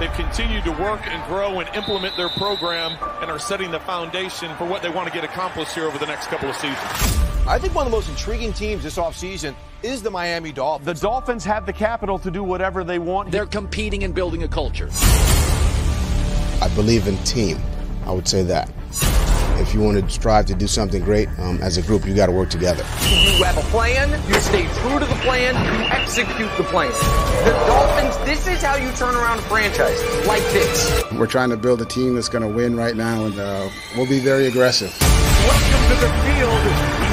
They've continued to work and grow and implement their program and are setting the foundation for what they want to get accomplished here over the next couple of seasons. I think one of the most intriguing teams this offseason is the Miami Dolphins. The Dolphins have the capital to do whatever they want. They're competing and building a culture. I believe in team. I would say that. If you want to strive to do something great, as a group, you got to work together. You have a plan, you stay true to the plan, you execute the plan. The Dolphins, this is how you turn around a franchise, like this. We're trying to build a team that's going to win right now, and we'll be very aggressive. Welcome to the field,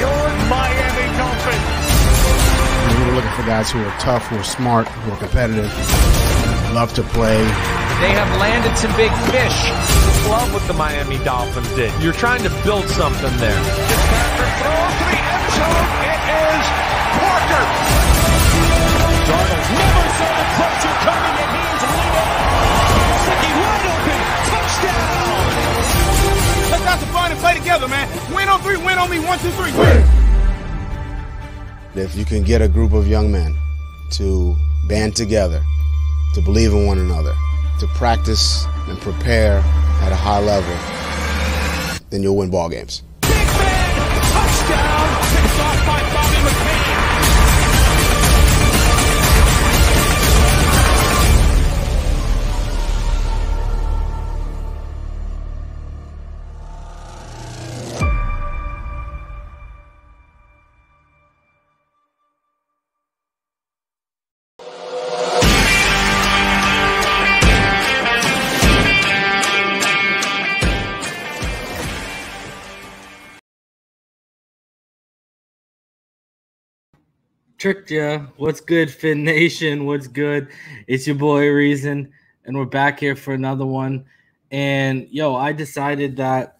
your Miami Dolphins. We're looking for guys who are tough, who are smart, who are competitive, love to play. They have landed some big fish. Love what the Miami Dolphins did. You're trying to build something there. Patrick throws to the end zone. It is Parker. Darnold never saw the pressure coming, and he's leading. Sicky wide open. Touchdown. Let's have some fun and play together, man. Win on three, win on me. 1, 2, 3. If you can get a group of young men to band together, to believe in one another, to practice and prepare at a high level, then you'll win ball games. Big man, touchdown, picked off by Bobby McCain. Tricked ya. What's good, Fin Nation? What's good? It's your boy Reason, and we're back here for another one. And yo, I decided that,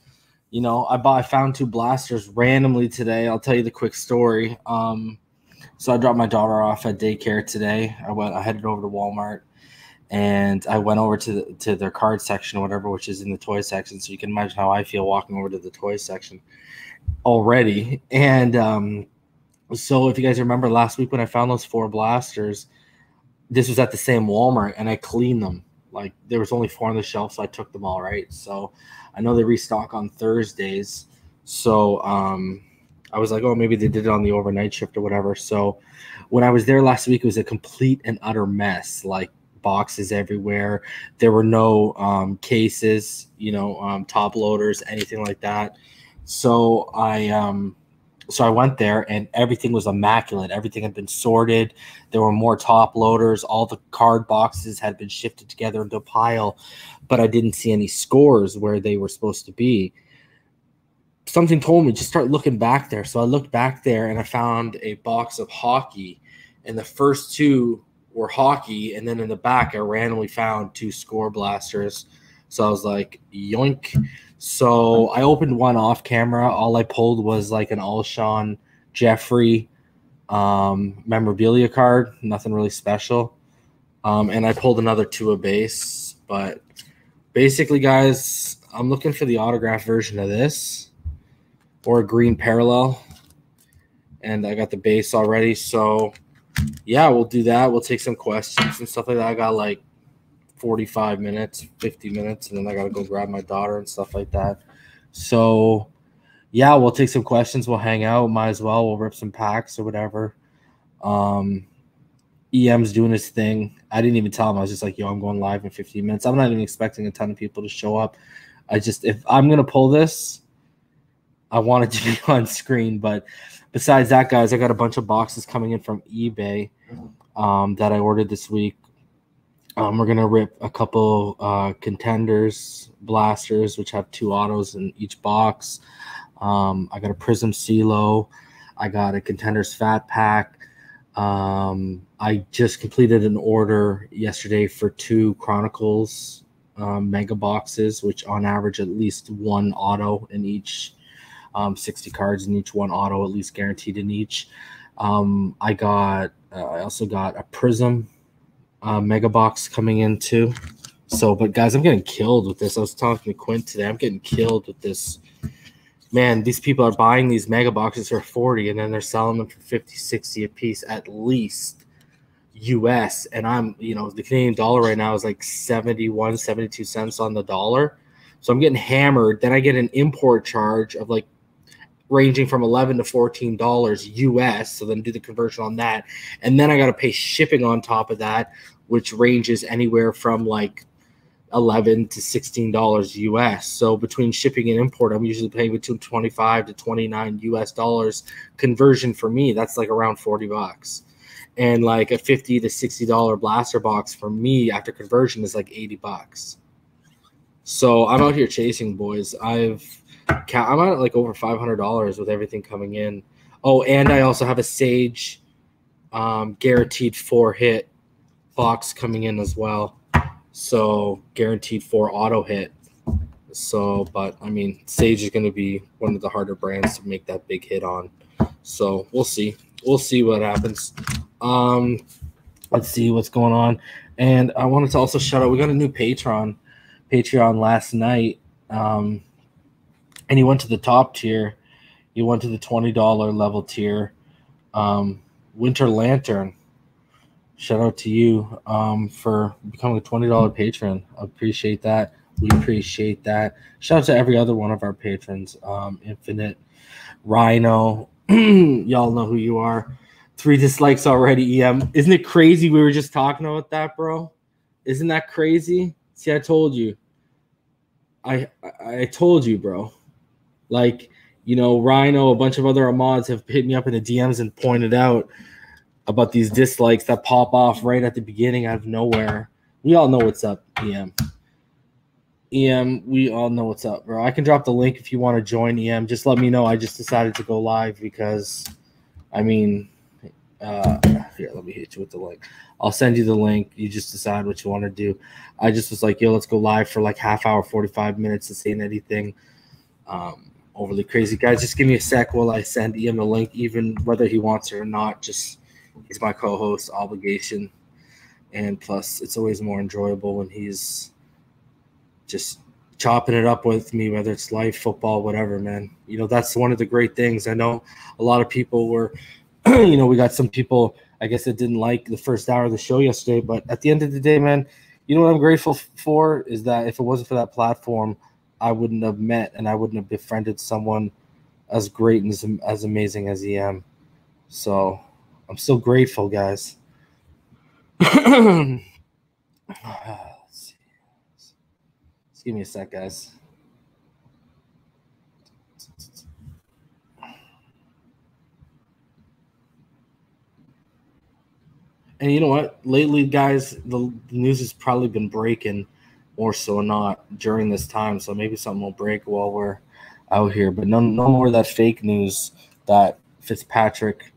I found 2 blasters randomly today. I'll tell you the quick story. So I dropped my daughter off at daycare today. I headed over to Walmart, and I went over to their card section or whatever, which is in the toy section. So you can imagine how I feel walking over to the toy section already. And so if you guys remember last week when I found those 4 blasters, this was at the same Walmart, and I cleaned them. Like, there was only 4 on the shelf, so I took them all, right? So I know they restock on Thursdays. So I was like, oh, maybe they did it on the overnight shift or whatever. So when I was there last week, it was a complete and utter mess, like boxes everywhere. There were no cases, top loaders, anything like that. So I went there, and everything was immaculate. Everything had been sorted. There were more top loaders. All the card boxes had been shifted together into a pile, but I didn't see any scores where they were supposed to be. Something told me, just start looking back there. So I looked back there, and I found a box of hockey, and the first 2 were hockey, and then in the back I randomly found 2 score blasters. So I was like, yoink. So I opened one off camera. All I pulled was like an Alshon Jeffrey memorabilia card, nothing really special. And I pulled another Tua base. But basically, guys, I'm looking for the autographed version of this or a green parallel. And I got the base already. So, yeah, we'll do that. We'll take some questions and stuff like that. I got like 45 minutes, 50 minutes, and then I got to go grab my daughter and stuff like that. So, yeah, we'll take some questions. We'll hang out. Might as well. We'll rip some packs or whatever. EM's doing his thing. I didn't even tell him. I was just like, yo, I'm going live in 15 minutes. I'm not even expecting a ton of people to show up. If I'm going to pull this, I want it to be on screen. But besides that, guys, I got a bunch of boxes coming in from eBay that I ordered this week. We're going to rip a couple contenders, blasters, which have 2 autos in each box. I got a Prism CeeLo. I got a Contenders Fat Pack. I just completed an order yesterday for 2 Chronicles mega boxes, which on average at least 1 auto in each. 60 cards in each, 1 auto at least guaranteed in each. I also got a Prism mega box coming in too. So, but guys, I'm getting killed with this. I was talking to Quint today. I'm getting killed with this. Man, these people are buying these mega boxes for $40, and then they're selling them for $50, $60 a piece at least. US, and I'm, the Canadian dollar right now is like 71, 72 cents on the dollar. So I'm getting hammered. Then I get an import charge of like ranging from $11 to $14 US. So then do the conversion on that. And then I got to pay shipping on top of that, which ranges anywhere from like $11 to $16 US. So between shipping and import, I'm usually paying between 25 to 29 US dollars. Conversion for me, that's like around $40. And like a $50 to $60 blaster box for me after conversion is like $80. So I'm out here chasing, boys. I'm at like over $500 with everything coming in. Oh, and I also have a Sage guaranteed 4-hit box coming in as well. So guaranteed 4 auto hit. So, but I mean, Sage is going to be one of the harder brands to make that big hit on. So we'll see. We'll see what happens. Let's see what's going on. And I wanted to also shout out, we got a new Patreon last night. And he went to the top tier. He went to the $20 level tier. Winter Lantern. Shout out to you for becoming a $20 patron. I appreciate that. We appreciate that. Shout out to every other one of our patrons. Infinite, Rhino. Y'all know who you are. 3 dislikes already, EM. Isn't it crazy? We were just talking about that, bro. Isn't that crazy? See, I told you. I told you, bro. Like, Rhino, a bunch of other mods have hit me up in the DMs and pointed out about these dislikes that pop off right at the beginning out of nowhere. We all know what's up, EM. EM, we all know what's up, bro. I can drop the link if you want to join, EM. Just let me know. I just decided to go live because, here, let me hit you with the link. I'll send you the link. You just decide what you want to do. I just was like, yo, let's go live for like half hour, 45 minutes to saying anything overly crazy. Guys, just give me a sec while I send EM the link, even whether he wants it or not. Just, he's my co-host, obligation. And plus, it's always more enjoyable when he's just chopping it up with me, whether it's life, football, whatever, man. That's one of the great things. I know a lot of people were, we got some people, I guess, that didn't like the first hour of the show yesterday. But at the end of the day, man, what I'm grateful for is that if it wasn't for that platform, I wouldn't have met and I wouldn't have befriended someone as great and as amazing as EM. So I'm still grateful, guys. Let's see. Just give me a sec, guys. And you know what? Lately, guys, the news has probably been breaking more so not during this time. So maybe something will break while we're out here. But no more of that fake news that Fitzpatrick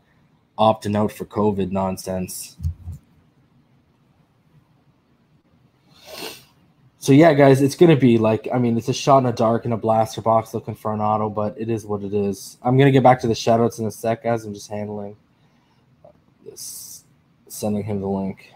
opting out for COVID nonsense. So, yeah, guys, it's going to be like, it's a shot in the dark in a blaster box looking for an auto, but it is what it is. I'm going to get back to the shoutouts in a sec, guys. I'm just handling this. Sending him the link.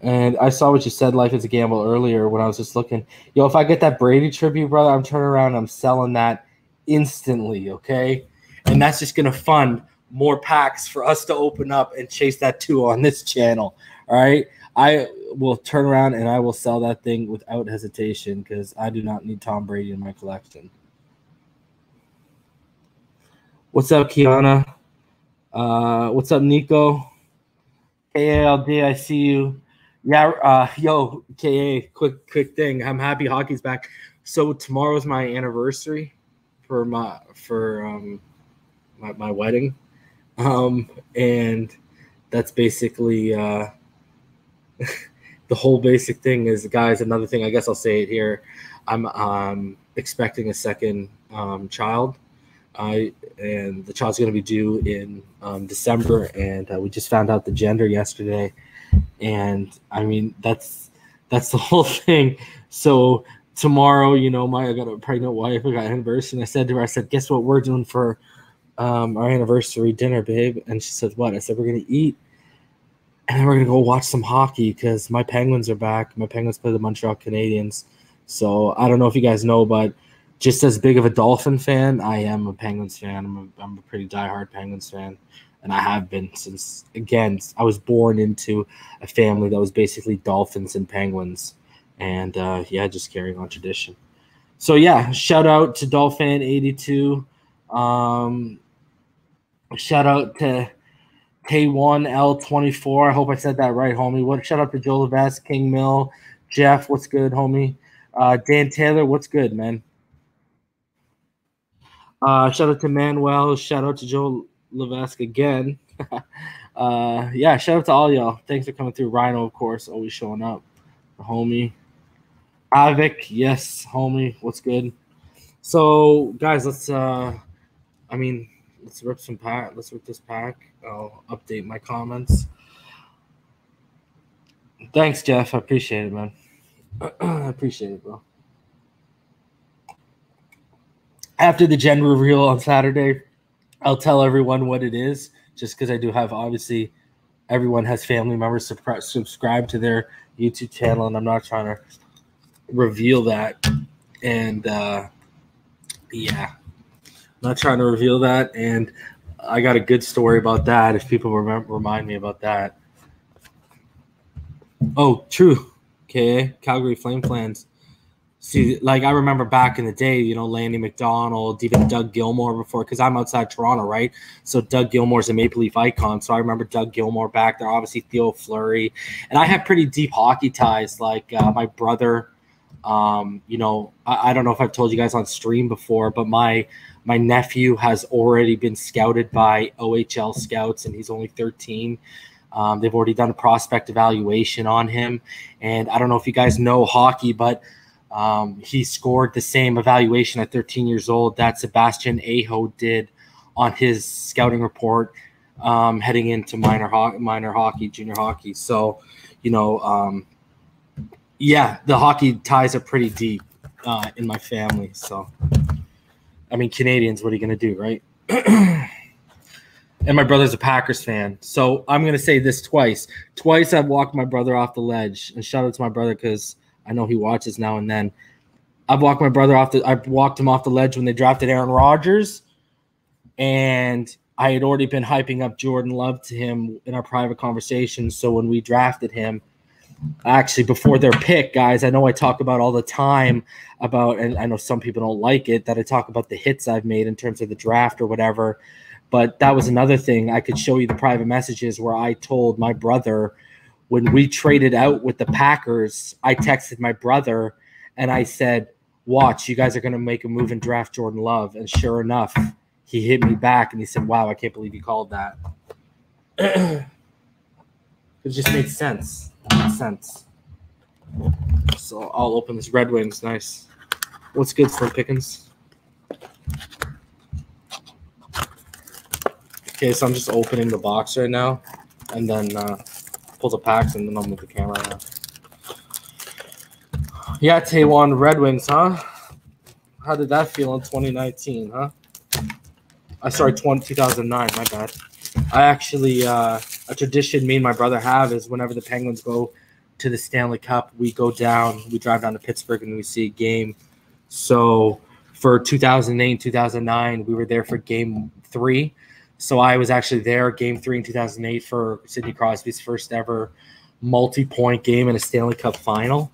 And I saw what you said, life is a gamble, earlier when I was just looking. Yo, if I get that Brady tribute, brother, I'm turning around and I'm selling that instantly, okay? And that's just going to fund more packs for us to open up and chase that too on this channel, all right? I will turn around and I will sell that thing without hesitation because I do not need Tom Brady in my collection. What's up, Kiana? What's up, Nico? KALD, I see you. Yeah, yo, KA, quick thing. I'm happy hockey's back. So tomorrow's my anniversary for my wedding. And that's basically the whole basic thing is, guys, another thing, I guess I'll say it here. I'm expecting a second child. And the child's going to be due in December, and we just found out the gender yesterday. And that's the whole thing. So tomorrow, I got a pregnant wife. I got an anniversary, and I said to her, guess what we're doing for our anniversary dinner, babe? And she said, what? I said, we're going to eat, and then we're going to go watch some hockey because my Penguins are back. My Penguins play the Montreal Canadiens. So I don't know if you guys know, but just as big of a Dolphin fan. I am a Penguins fan. I'm a pretty diehard Penguins fan, and I have been since, again, I was born into a family that was basically Dolphins and Penguins, and just carrying on tradition. So yeah, shout out to Dolphin82. Shout out to K1L24. I hope I said that right, homie. Shout out to Joe Levesque, King Mill, Jeff. What's good, homie? Dan Taylor, what's good, man? Shout out to Manuel. Shout out to Joe Levesque again. Shout out to all y'all. Thanks for coming through. Rhino, of course, always showing up. The homie. Avik, yes, homie. What's good? So, guys, let's rip some pack. Let's rip this pack. I'll update my comments. Thanks, Jeff. I appreciate it, man. I appreciate it, bro. After the gen reveal on Saturday, I'll tell everyone what it is, just because I do have, obviously, everyone has family members subscribe to their YouTube channel, and I'm not trying to reveal that. And, not trying to reveal that. And I got a good story about that if people remind me about that. Oh, true. Okay, Calgary Flame Plans. See, like, I remember back in the day, you know, Lanny McDonald, even Doug Gilmour before, because I'm outside Toronto, right? So Doug Gilmour's a Maple Leaf icon. So I remember Doug Gilmour back there, obviously Theo Fleury. And I have pretty deep hockey ties, like my brother. You know, I don't know if I've told you guys on stream before, but my nephew has already been scouted by OHL scouts, and he's only 13. They've already done a prospect evaluation on him. And I don't know if you guys know hockey, but he scored the same evaluation at 13 years old that Sebastian Aho did on his scouting report heading into minor hockey, junior hockey. So, you know, the hockey ties are pretty deep in my family. So, I mean, Canadians, what are you going to do, right? And my brother's a Packers fan. So I'm going to say this twice. Twice I've walked my brother off the ledge. And shout out to my brother because I know he watches now and then. I walked him off the ledge when they drafted Aaron Rodgers. And I had already been hyping up Jordan Love to him in our private conversations. So when we drafted him, actually before their pick, guys, I know I talk about all the time about, and I know some people don't like it, that I talk about the hits I've made in terms of the draft or whatever. But that was another thing. I could show you the private messages where I told my brother when we traded out with the Packers, I texted my brother and I said, watch, you guys are going to make a move and draft Jordan Love. And sure enough, he hit me back and he said, wow, I can't believe you called that. It just made sense. It made sense. So I'll open this Red Wings. Nice. What's good for Pickens? Okay, so I'm just opening the box right now, and then pull the packs, and then I'll move the camera around. Yeah, Taiwan Red Wings, huh? How did that feel in 2019, huh? 2009, my bad. I actually, a tradition me and my brother have is whenever the Penguins go to the Stanley Cup, we go down, we drive down to Pittsburgh, and we see a game. So for 2008 and 2009, we were there for Game 3. So I was actually there, Game 3 in 2008 for Sidney Crosby's first ever multi-point game in a Stanley Cup final.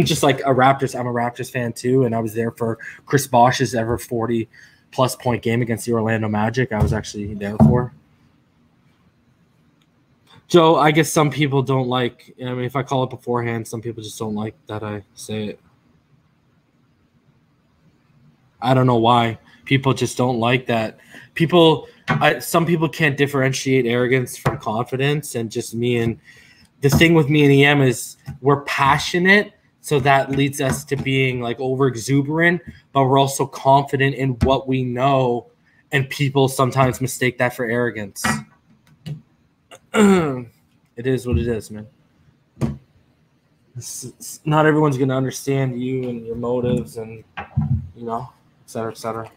Just like I'm a Raptors fan too, and I was there for Chris Bosh's ever 40-plus point game against the Orlando Magic. I was actually there for. Joe, I guess some people don't like, I mean, if I call it beforehand, some people just don't like that I say it. I don't know why. People just don't like that. Some people can't differentiate arrogance from confidence, and just me and the thing with me and EM is we're passionate, so that leads us to being like over exuberant, but we're also confident in what we know, and people sometimes mistake that for arrogance. It is what it is, man. Not everyone's going to understand you and your motives and, you know, et cetera, et cetera.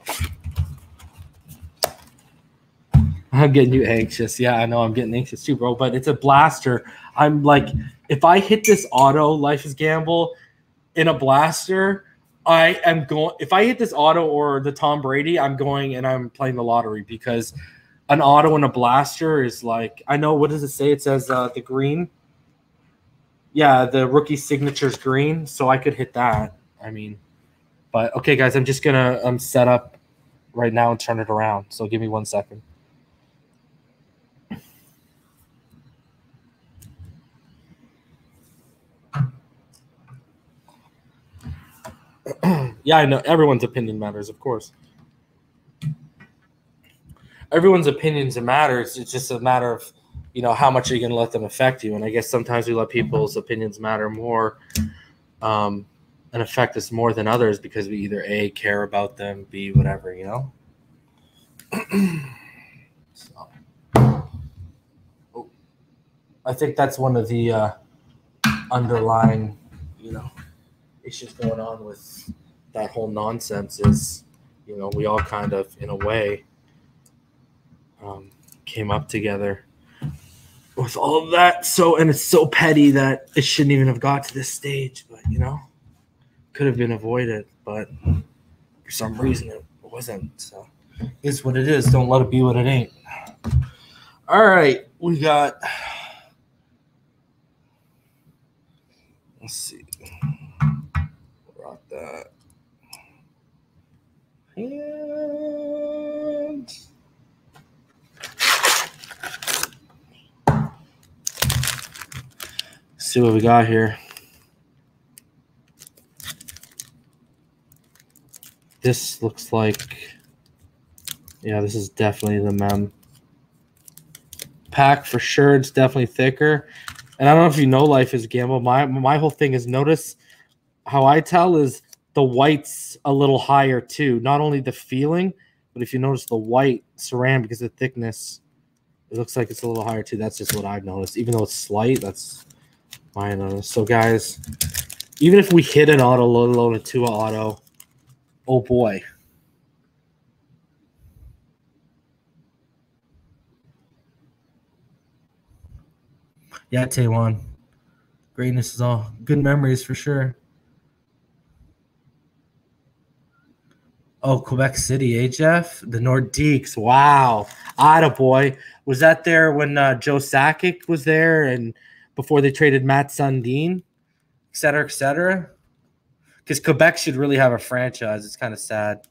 I'm getting you anxious. Yeah, I know I'm getting anxious too, bro, but it's a blaster. I'm like, if I hit this auto Life is Gamble in a blaster, I am going – if I hit this auto or the Tom Brady, I'm going and I'm playing the lottery because an auto and a blaster is like – I know – what does it say? It says the green. Yeah, the rookie signature's green, so I could hit that. I mean – but, okay, guys, I'm just going to set up right now and turn it around. So give me 1 second. Yeah, I know. Everyone's opinion matters, of course. Everyone's opinions matters. It's just a matter of, how much are you going to let them affect you? And I guess sometimes we let people's opinions matter more and affect us more than others because we either A, care about them, B, whatever, So, I think that's one of the underlying, issues going on with that whole nonsense is, we all kind of, in a way, came up together with all of that. So, and it's so petty that it shouldn't even have got to this stage, but, could have been avoided, but for some reason it wasn't. So, it's what it is. Don't let it be what it ain't. All right, we got, let's see. Rock that. And see what we got here. This looks like, yeah, this is definitely the mem pack for sure. It's definitely thicker. And I don't know if you know Life is a Gamble. My whole thing is notice how I tell is the white's a little higher too. Not only the feeling, but if you notice the white ceramic because of the thickness, it looks like it's a little higher too. That's just what I've noticed. Even though it's slight, that's my notice. So guys, even if we hit an auto, let alone a Tua auto, oh boy. Yeah, Taiwan. Greatness is all good memories for sure. Oh, Quebec City, eh, Jeff? The Nordiques. Wow. Attaboy. Was that there when Joe Sakic was there and before they traded Matt Sundin, et cetera, et cetera? Because Quebec should really have a franchise. It's kind of sad.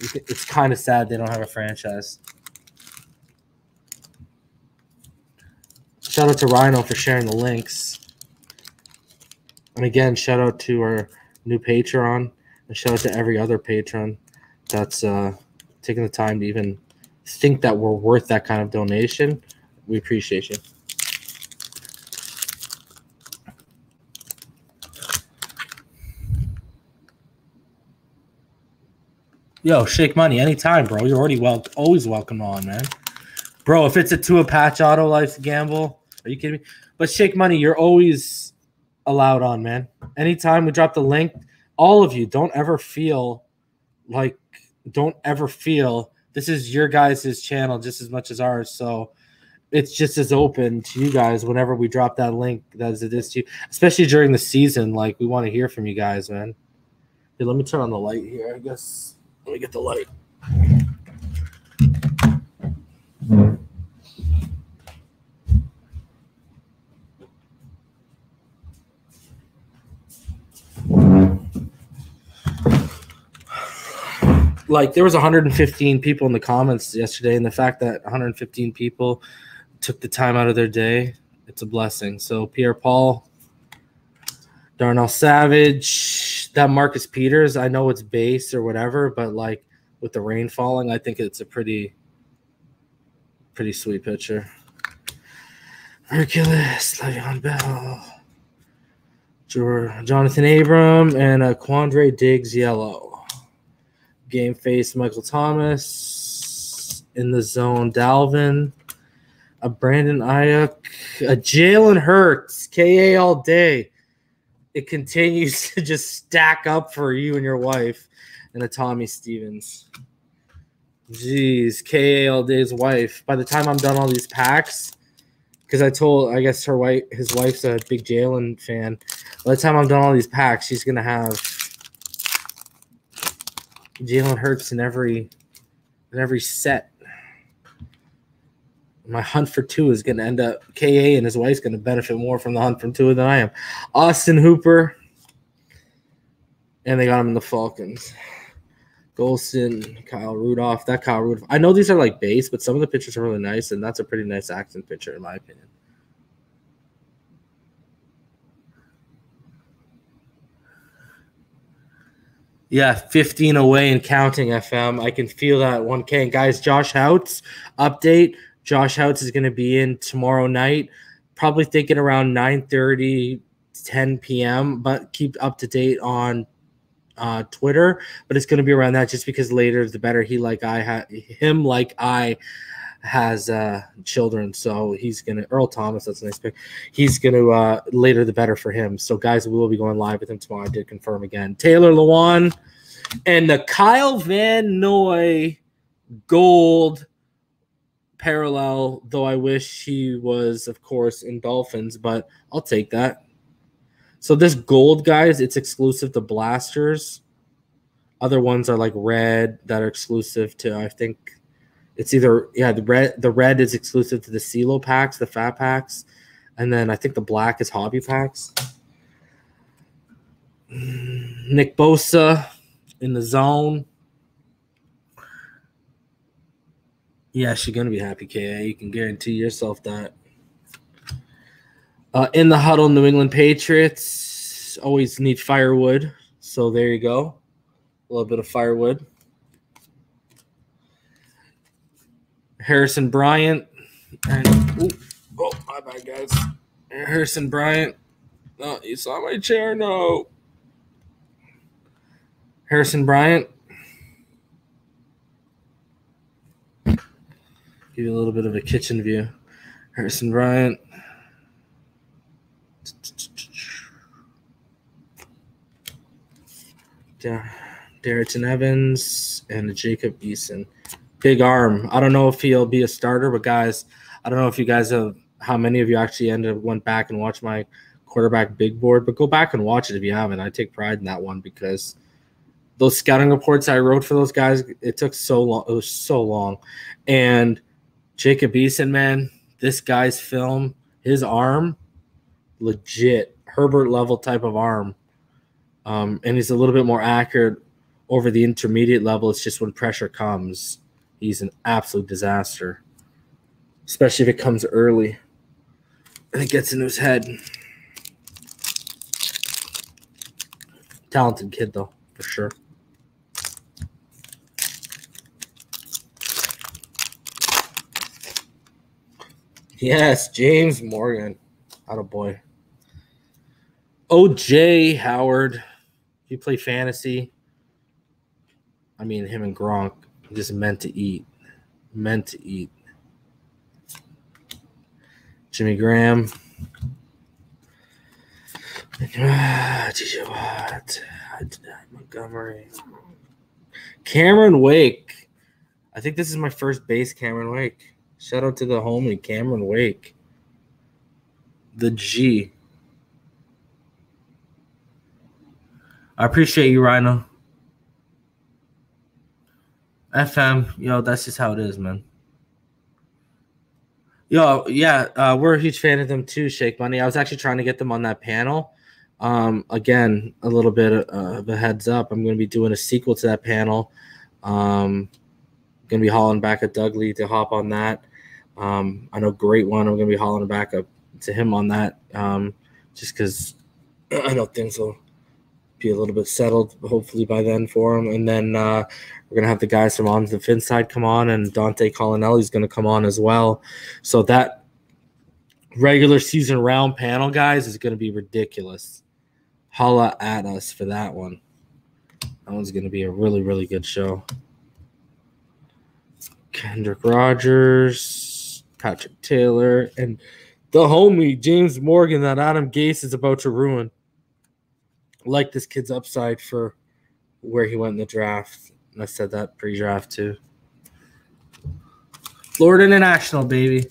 It's kind of sad they don't have a franchise. Shout out to Rhino for sharing the links. And again, shout out to our new Patreon. And shout out to every other patron that's taking the time to even think that we're worth that kind of donation. We appreciate you. Yo, Shake Money, anytime, bro. You're already always welcome on, man. Bro, if it's a Tua patch auto, Life's a Gamble. Are you kidding me? But Shake Money, you're always allowed on, man. Anytime we drop the link, all of you, don't ever feel this is your guys' channel just as much as ours. So it's just as open to you guys whenever we drop that link as it is to you, especially during the season. Like, we want to hear from you guys, man. Here, let me turn on the light here, I guess. Let me get the light. Like, there was 115 people in the comments yesterday, and the fact that 115 people took the time out of their day, it's a blessing. So Pierre-Paul, Darnell Savage, that Marcus Peters, I know it's base or whatever, but like with the rain falling, I think it's a pretty sweet picture. Hercules, Le'Veon Bell, Jonathan Abram, and a Quandre Diggs yellow. Game face, Michael Thomas. In the zone, Dalvin. A Brandon Ayuk. A Jalen Hurts. KA all day. It continues to just stack up for you and your wife. And a Tommy Stevens. Jeez, KA all day's wife. By the time I'm done all these packs, because I guess his wife's a big Jalen fan. By the time I'm done all these packs, she's going to have Jalen Hurts in every set. My hunt for Tua is going to end up KA, and his wife's going to benefit more from the hunt from Tua than I am. Austin Hooper, and they got him in the Falcons. Golson, Kyle Rudolph. That Kyle Rudolph. I know these are like base, but some of the pictures are really nice, and that's a pretty nice accent picture in my opinion. Yeah, 15 away and counting, FM. I can feel that 1K. And guys, Josh Houts, update. Josh Houts is going to be in tomorrow night, probably thinking around 9:30, 10 p.m., but keep up to date on Twitter. But it's going to be around that just because later the better. Him like I has children, so he's going to – Earl Thomas, that's a nice pick. He's going to later the better for him. So, guys, we will be going live with him tomorrow. I did confirm again. Taylor Lewan and the Kyle Van Noy gold parallel, though I wish he was, of course, in Dolphins, but I'll take that. So this gold, guys, it's exclusive to Blasters. Other ones are like red that are exclusive to, I think – it's either the red is exclusive to the CeeLo packs, the fat packs, and then I think the black is hobby packs. Nick Bosa in the zone. Yeah, she's gonna be happy, KA. You can guarantee yourself that. In the huddle, New England Patriots always need firewood, so there you go. A little bit of firewood. Harrison Bryant and my bad, guys. Harrison Bryant. Oh, you saw my chair? No. Harrison Bryant. Give you a little bit of a kitchen view. Harrison Bryant. Darrington Evans and Jacob Eason. Big arm. I don't know if he'll be a starter, but guys, I don't know if you guys have how many of you actually went back and watched my quarterback big board, but go back and watch it if you haven't. I take pride in that one because those scouting reports I wrote for those guys, it took so long. It was so long. And Jacob Eason, man, this guy's film, his arm, legit Herbert level type of arm. And he's a little bit more accurate over the intermediate level. It's just when pressure comes, he's an absolute disaster, especially if it comes early and it gets into his head. Talented kid, though, for sure. Yes, James Morgan. Attaboy. OJ Howard. You play fantasy. I mean, him and Gronk just meant to eat. Meant to eat. Jimmy Graham. TJ Watt. Montgomery. Cameron Wake. I think this is my first base, Cameron Wake. Shout out to the homie, Cameron Wake. The G. I appreciate you, Rhino. FM, yo, that's just how it is, man. Yo, yeah, we're a huge fan of them too, Shake Money. I was actually trying to get them on that panel. Again, a little bit of a heads up. I'm going to be doing a sequel to that panel. Going to be hauling back at Doug Lee to hop on that. I know Great One. I'm going to be hauling back up to him on that just because I know things will be a little bit settled hopefully by then for him. And then we're going to have the guys from On the Fin Side come on, and Dante Colinelli is going to come on as well. So that regular season round panel, guys, is going to be ridiculous. Holla at us for that one. That one's going to be a really, really good show. Kendrick Rogers, Patrick Taylor, and the homie James Morgan that Adam Gase is about to ruin. Like this kid's upside for where he went in the draft. And I said that pre-draft too. Florida International, baby.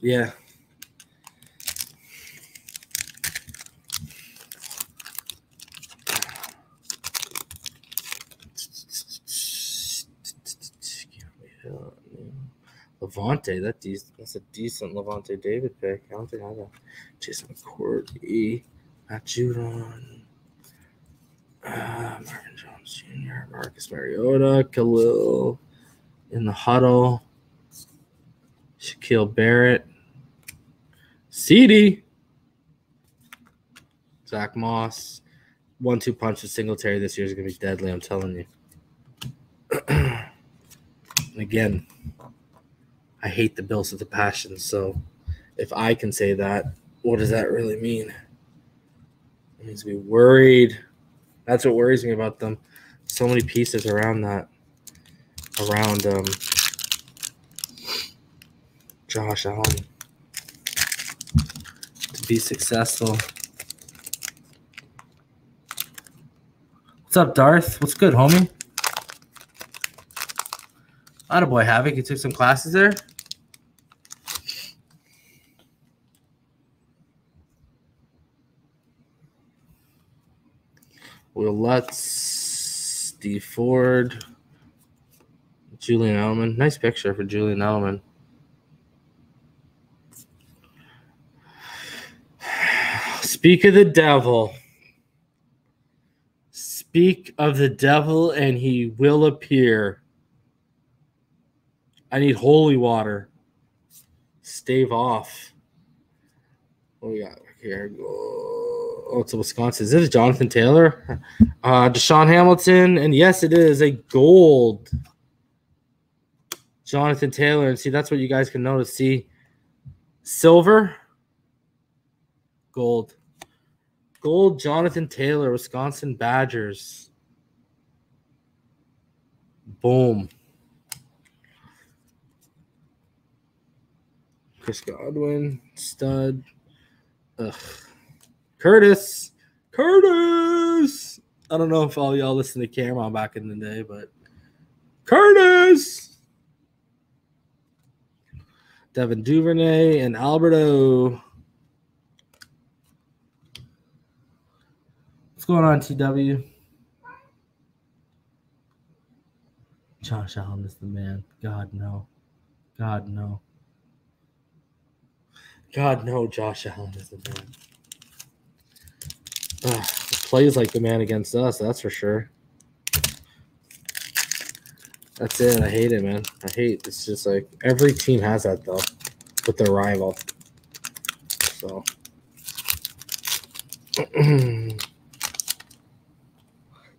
Yeah. Levante, that's a decent Levante David pick. I don't think I got Jason McCourty, Matt Judon, Marvin Jones Jr., Marcus Mariota, Khalil in the huddle, Shaquille Barrett, CD, Zach Moss. 1-2 punch with Singletary this year is going to be deadly, I'm telling you. Again, I hate the Bills with a passion, so if I can say that, what does that really mean? It means to be worried. That's what worries me about them. So many pieces around that. Around Josh Allen to be successful. What's up, Darth? What's good, homie? Attaboy, Havoc. You took some classes there? Will Lutz, Steve Ford, Julian Edelman. Nice picture for Julian Edelman. Speak of the devil. Speak of the devil, and he will appear. I need holy water. Stave off. What we got here? Oh, it's a Wisconsin. Is it Jonathan Taylor? Deshaun Hamilton. And yes, it is a gold Jonathan Taylor. And see, that's what you guys can notice. See, silver, gold. Gold Jonathan Taylor, Wisconsin Badgers. Boom. Chris Godwin, stud. Ugh. Curtis. I don't know if all y'all listen to Cameron back in the day, but Curtis. Devin Duvernay and Alberto. What's going on, TW? Josh Allen is the man. God, no. God, no. God, no, Josh Allen is the man. He plays like the man against us, that's for sure. That's it. I hate it, man. It's just like every team has that, though, with their rival. So.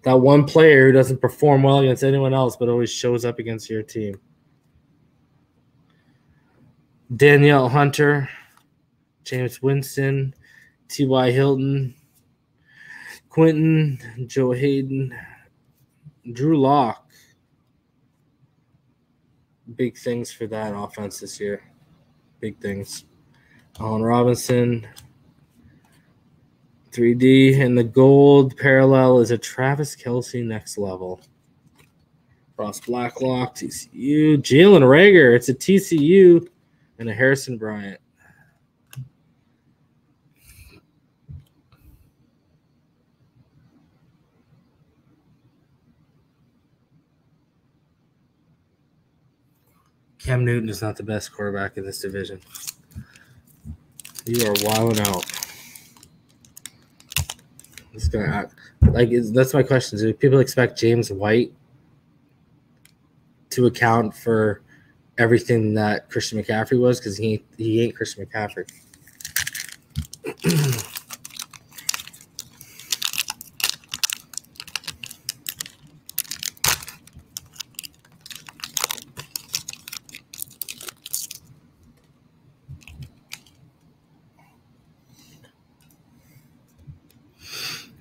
That one player who doesn't perform well against anyone else but always shows up against your team. Danielle Hunter, James Winston, T.Y. Hilton, Quentin, Joe Hayden, Drew Lock. Big things for that offense this year. Big things. Allen Robinson, 3D, and the gold parallel is a Travis Kelce next level. Ross Blacklock, TCU. Jalen Reagor, it's a TCU and a Harrison Bryant. Cam Newton is not the best quarterback in this division. You are wilding out. This guy, that's my question. Do people expect James White to account for everything that Christian McCaffrey was? Because he ain't Christian McCaffrey.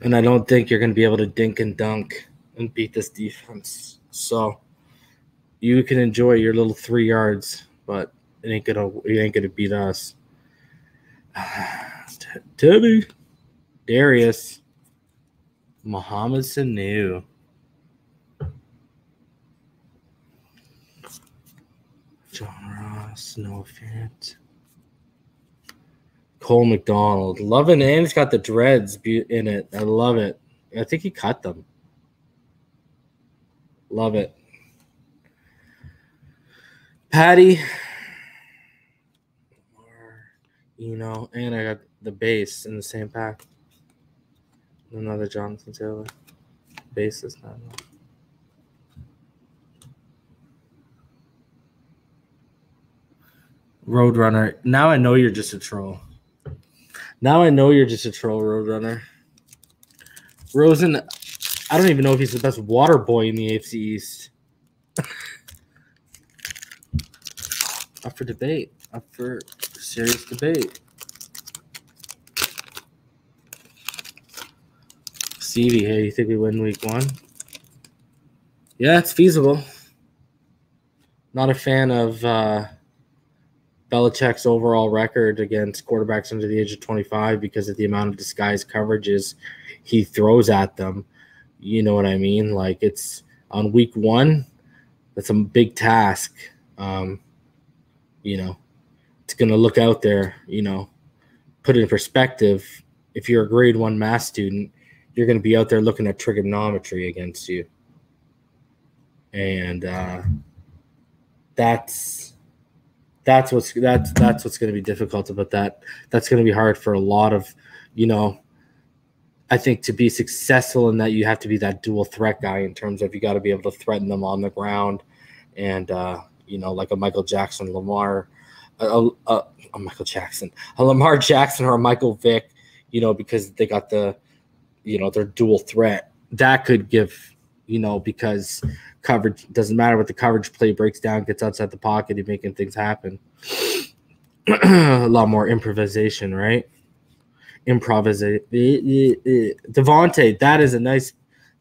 And I don't think you're going to be able to dink and dunk and beat this defense. So you can enjoy your little 3 yards, but it ain't gonna beat us. Teddy, Darius, Mohamed Sanu, John Ross, Noah Fant, Cole McDonald. Loving it. And it's got the dreads in it. I love it. I think he cut them. Love it. Patty. And I got the base in the same pack. Another Jonathan Taylor. Base this time. Roadrunner. Now I know you're just a troll. Roadrunner. Rosen, I don't even know if he's the best water boy in the AFC East. Up for debate. Up for serious debate. Stevie, hey, you think we win week 1? Yeah, it's feasible. Not a fan of Belichick's overall record against quarterbacks under the age of 25 because of the amount of disguised coverages he throws at them. You know what I mean? Like, it's on week 1, that's a big task. It's going to look out there, put it in perspective. If you're a grade 1 math student, you're going to be out there looking at trigonometry against you. And that's what's going to be difficult about that. That's going to be hard for a lot of, I think to be successful in that, you have to be that dual threat guy in terms of you got to be able to threaten them on the ground and, like a Michael Jackson, Lamar Jackson or a Michael Vick, because they got the, their dual threat. That could give, because coverage doesn't matter what the coverage play breaks down, gets outside the pocket, you're making things happen. A lot more improvisation, right? Devontae, that is a nice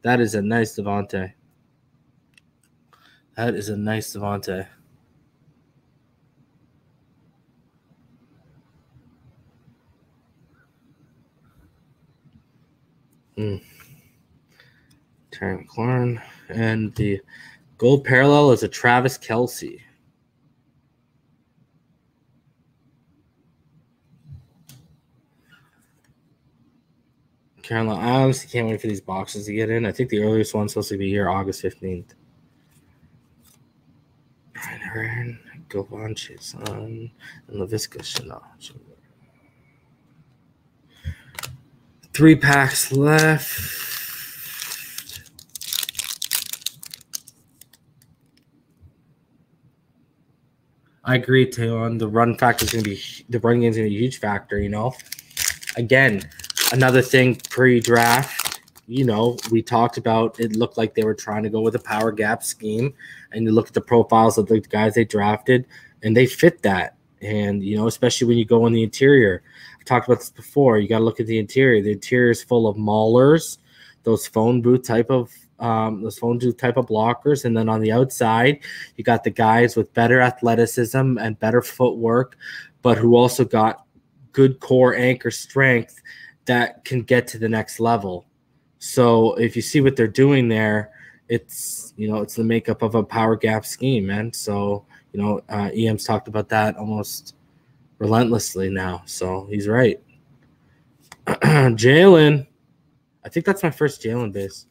Devontae. That is a nice Devontae. Terry McLaurin. And the gold parallel is a Travis Kelce. Carolina, I honestly can't wait for these boxes to get in. I think the earliest one's supposed to be here August 15th. Brian Hearn, Govan Chason, and LaVisca Chanel. 3 packs left. I agree, Taylor. The run factor is going to be the run game is going to be a huge factor. Again, another thing pre-draft. We talked about it looked like they were trying to go with a power gap scheme, and you look at the profiles of the guys they drafted, and they fit that. And especially when you go in the interior, I talked about this before. You got to look at the interior. The interior is full of maulers, those phone booth type of blockers, and then on the outside, you got the guys with better athleticism and better footwork, but who also got good core anchor strength that can get to the next level. So if you see what they're doing there, it's it's the makeup of a power gap scheme, man. So EM's talked about that almost relentlessly now. So he's right. Jalen, I think that's my first Jalen base.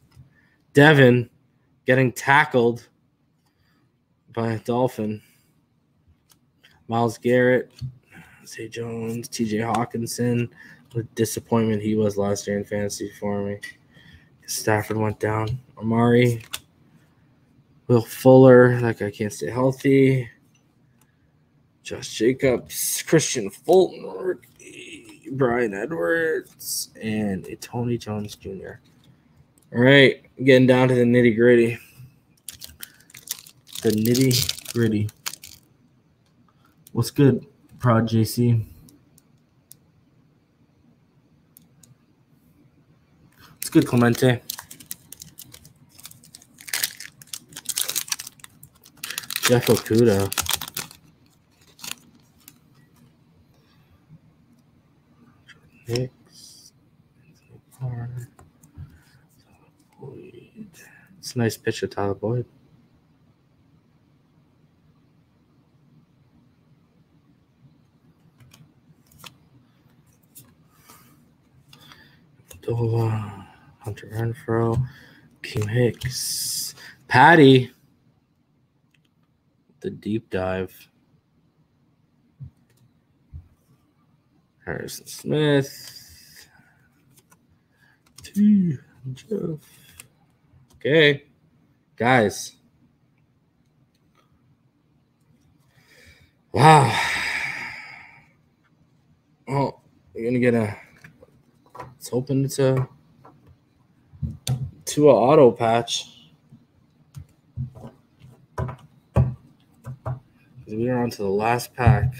Devin getting tackled by a Dolphin. Myles Garrett, Zay Jones, TJ Hawkinson. What a disappointment he was last year in fantasy for me. Stafford went down. Amari, Will Fuller, that guy can't stay healthy. Josh Jacobs, Christian Fulton, Brian Edwards, and a Tony Jones Jr. All right, getting down to the nitty-gritty. The nitty-gritty. What's good, Prod JC? What's good, Clemente? Jeff Okuda. Hicks. It's a nice pitch to Tyler Boyd. Amendola, Hunter Renfro, Keem Hicks, Patty, the deep dive, Harrison Smith, Jeff. Okay, guys. Wow. Oh, you're gonna get a. Let's hoping it's a Tua auto patch. We are on to the last pack.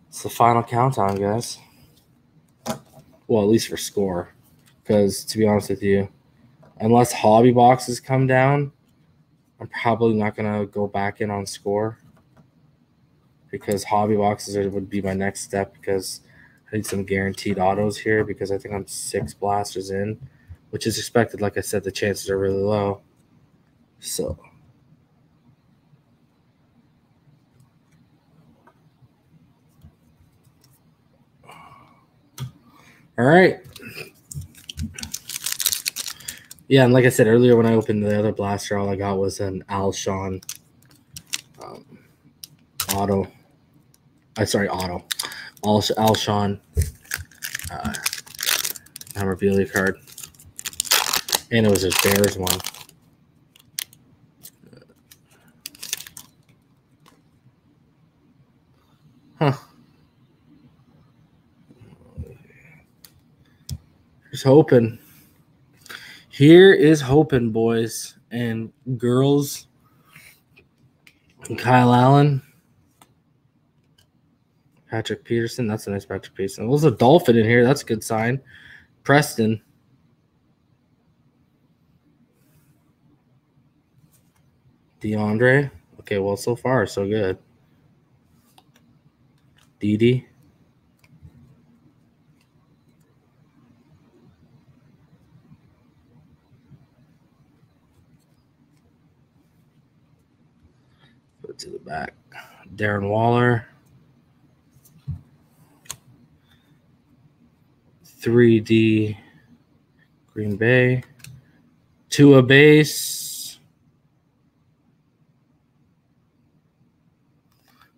It's the final countdown, guys. Well, at least for score. Because, to be honest with you, unless hobby boxes come down, I'm probably not going to go back in on score. Because hobby boxes would be my next step. Because I need some guaranteed autos here. Because I think I'm 6 blasters in. Which is expected. Like I said, the chances are really low. So... all right. Yeah, and like I said earlier, when I opened the other blaster, all I got was an Alshon auto. Alshon memorabilia card. And it was his Bears one. Huh. Here's hoping. Here is hoping, boys and girls. And Kyle Allen. Patrick Peterson. That's a nice Patrick Peterson. There's a Dolphin in here. That's a good sign. Preston. DeAndre. Okay, well, so far, so good. Didi. Put it to the back. Darren Waller. 3D Green Bay. Tua base.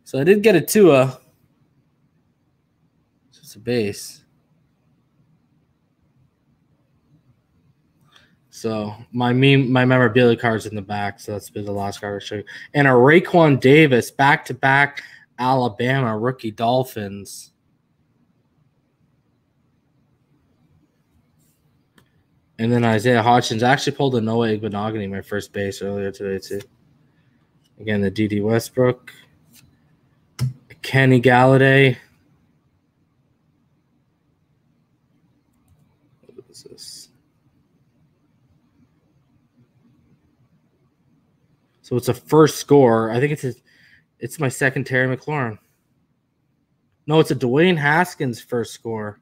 So I did get a Tua. So it's a base. So my memorabilia card's in the back, so that's been the last card I'll show you. And a Raekwon Davis back-to-back Alabama rookie Dolphins. And then Isaiah Hodgins actually pulled a Noah Igbenogany, my first base earlier today too. Again, the D.D. Westbrook, Kenny Galladay. What is this? So it's a first score. I think it's my second Terry McLaurin. No, it's a Dwayne Haskins first score.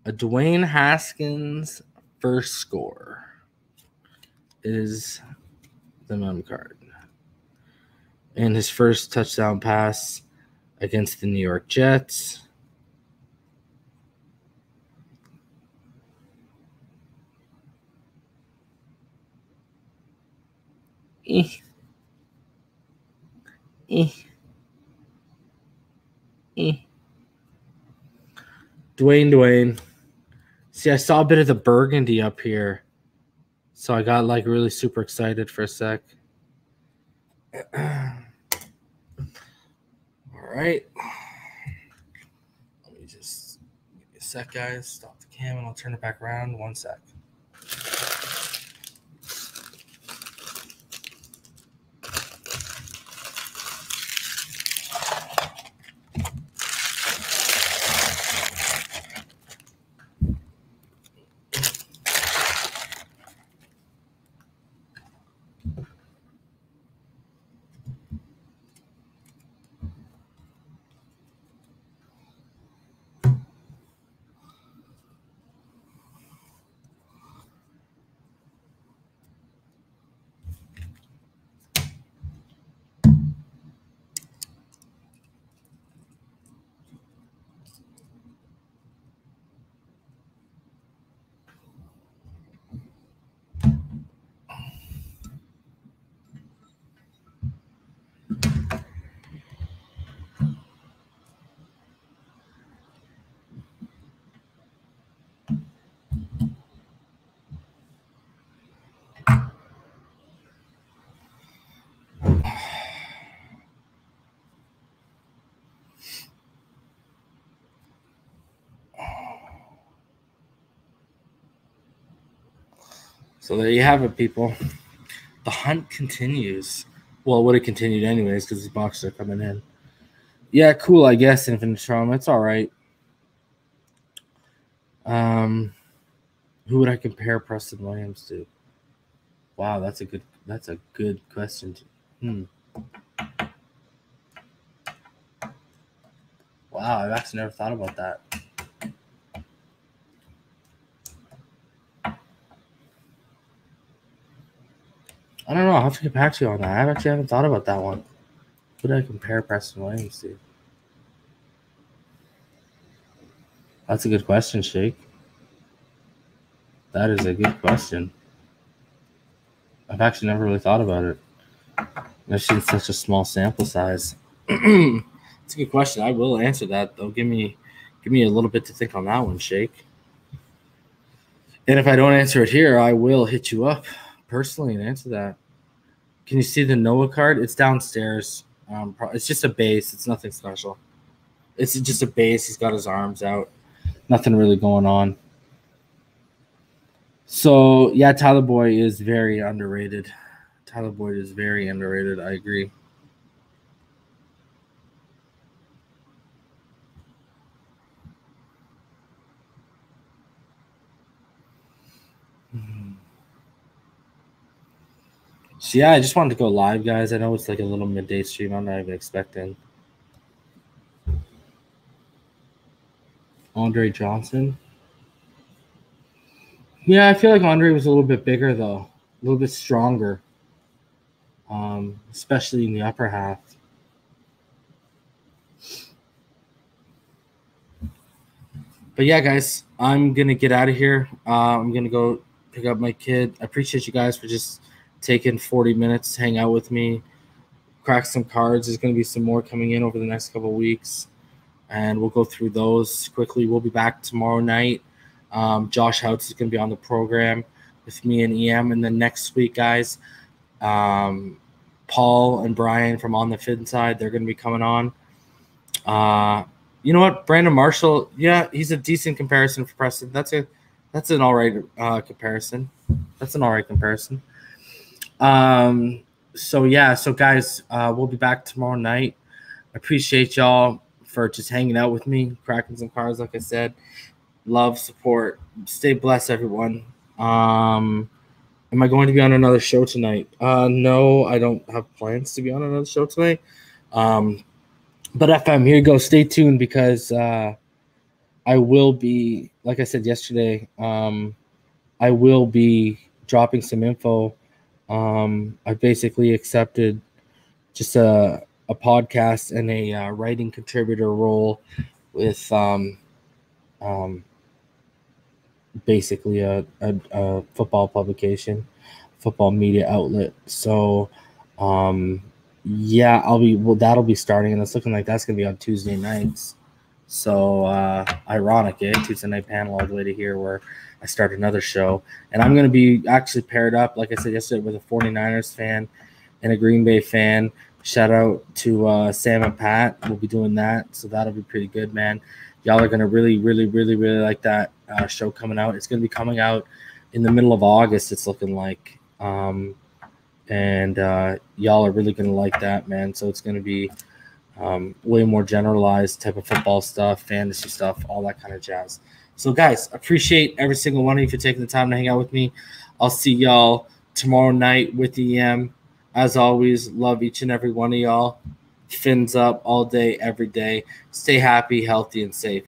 A Dwayne Haskins first score is the mem card. And his first touchdown pass against the New York Jets. Dwayne. See, I saw a bit of the burgundy up here. So I got like really super excited for a sec. All right. Let me just give me a sec, guys. Stop the cam and I'll turn it back around. 1 sec. So there you have it, people. The hunt continues. Well, it would have continued anyways because these boxes are coming in. Yeah, cool, I guess, Infinite Trauma. It's all right. Who would I compare Preston Williams to? Wow, that's a good question. Wow, I've actually never thought about that. I don't know. I'll have to get back to you on that. I actually haven't thought about that one. Who do I compare Preston Williams to? That's a good question, Shake. That is a good question. I've actually never really thought about it. I've seen such a small sample size. It's a good question. I will answer that, though. Give me a little bit to think on that one, Shake. And if I don't answer it here, I will hit you up personally and answer that. Can you see the Noah card? It's downstairs. It's just a base. It's nothing special. It's just a base. He's got his arms out. Nothing really going on. So, yeah, Tyler Boyd is very underrated. Tyler Boyd is very underrated. I agree. So, yeah, I just wanted to go live, guys. I know it's like a little midday stream. I'm not even expecting. Andre Johnson. Yeah, I feel like Andre was a little bit bigger, though. A little bit stronger. Especially in the upper half. But, yeah, guys, I'm going to get out of here. I'm going to go pick up my kid. I appreciate you guys for just taking 40 minutes to hang out with me, crack some cards. There's going to be some more coming in over the next couple of weeks, and we'll go through those quickly. We'll be back tomorrow night. Josh Houts is going to be on the program with me and EM. And then next week, guys, Paul and Brian from On the Fin Side, they're going to be coming on. You know what? Brandon Marshall, yeah, he's a decent comparison for Preston. That's an all right comparison. That's an all right comparison. So guys, we'll be back tomorrow night. I appreciate y'all for just hanging out with me, cracking some cards, like I said. Love, support. Stay blessed, everyone. Am I going to be on another show tonight? No, I don't have plans to be on another show tonight. But FM, here you go. Stay tuned because I will be, like I said yesterday, I will be dropping some info. I basically accepted just a podcast and a writing contributor role with basically a football publication, football media outlet. So that'll be starting, and it's looking like that's gonna be on Tuesday nights. So ironic, Tuesday night panel all the way to here where I start another show. And I'm going to be actually paired up, like I said yesterday, with a 49ers fan and a Green Bay fan. Shout out to Sam and Pat. We'll be doing that. So that'll be pretty good, man. Y'all are going to really, really, really, really like that show coming out. It's going to be coming out in the middle of August, it's looking like. And y'all are really going to like that, man. So it's going to be way more generalized type of football stuff, fantasy stuff, all that kind of jazz. So, guys, appreciate every single one of you for taking the time to hang out with me. I'll see y'all tomorrow night with EM. As always, love each and every one of y'all. Fins up all day, every day. Stay happy, healthy, and safe.